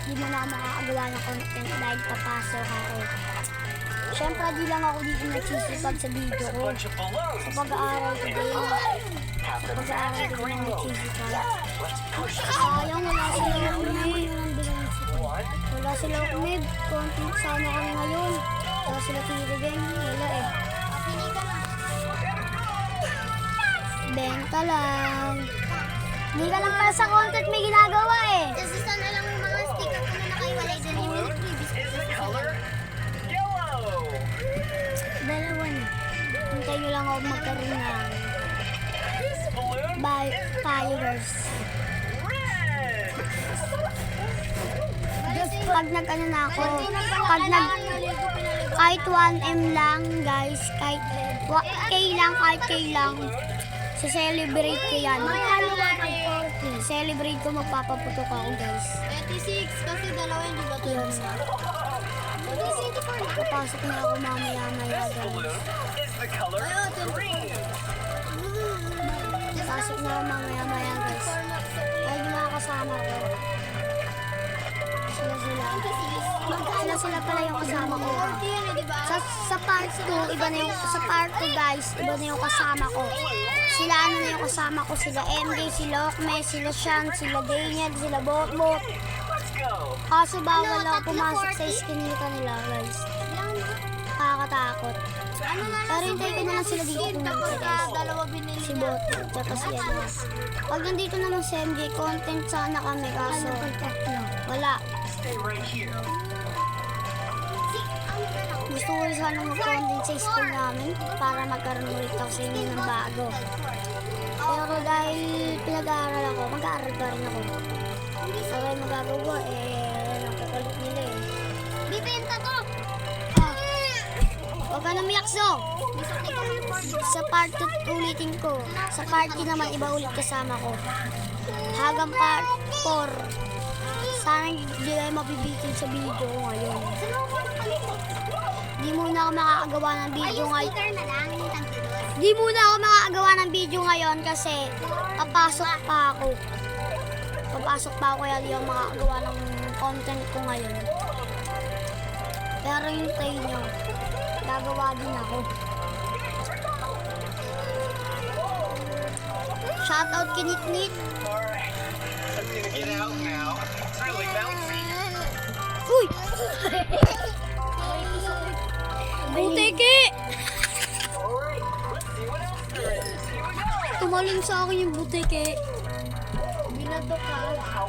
di mo na ako makakagawa ng content dahil papasok ako. Siyempre, di lang ako dito nagsisipag sa video ko. Sa pag-aaral ko din. Sa pag-aaral ko din nagsisipag. Sayang, wala sila umib. Wala sila umib. Content sana kami ngayon. Wala sila tira din. Wala eh. Benta lang. Hindi ka lang para sa content may ginagawa eh. Kasi sana lang yung mga sticker ko na nakaiwalay din yung previous color. Dalawa na. Hintayin nyo lang ako magkaroon ng followers. Pag nag-ano na ako, kahit 1M lang guys, kahit K lang, celebrate ko yan. Celebrate ko, magpapaputok ako guys. 36 kasi dalawa yung diba to yun. Papasok na ako mamaya guys. Pasok na ako mamaya guys. Ay, yung mga kasama ko. Sila pala yung kasama ko. Sa part 2, iba na yung, sa part 2 guys, iba na yung kasama ko. Sila ano na yung kasama ko, sila MJ, sila Okme, sila Sean, sila Daniel, sila Botbot. Kaso bawal ako pumasok sa iskinita nila guys. Nakakatakot. Pero hintay ko na lang sila dito pumunta guys. Si Botbot, tsaka si ano. Pag nandito naman si MJ, content sana kami kaso wala. Gusto ko sana mag-content sa school namin para magkaroon ulit ako sa inyo ng bago. Pero dahil pinag-aaral ako, mag-aaral pa rin ako. Sa kayo magagawa, nakukulit nila eh. Bibenta to! Huwag ka na miyakso! Sa part 2 ulitin ko. Sa part 3 naman, iba ulit kasama ko. Hanggang part 4. Sana hindi kayo mabibitin sa video ko ngayon. Di muna ako makakagawa ng video ngayon. Di muna ako makakagawa ng video ngayon kasi papasok pa ako. Kaya di ako makakagawa ng content ko ngayon. Pero hintayin nyo. Gagawa din ako. Shoutout Kinitnit. Uy! Buteke! Tumalon sa akin yung buteke. Binato ka.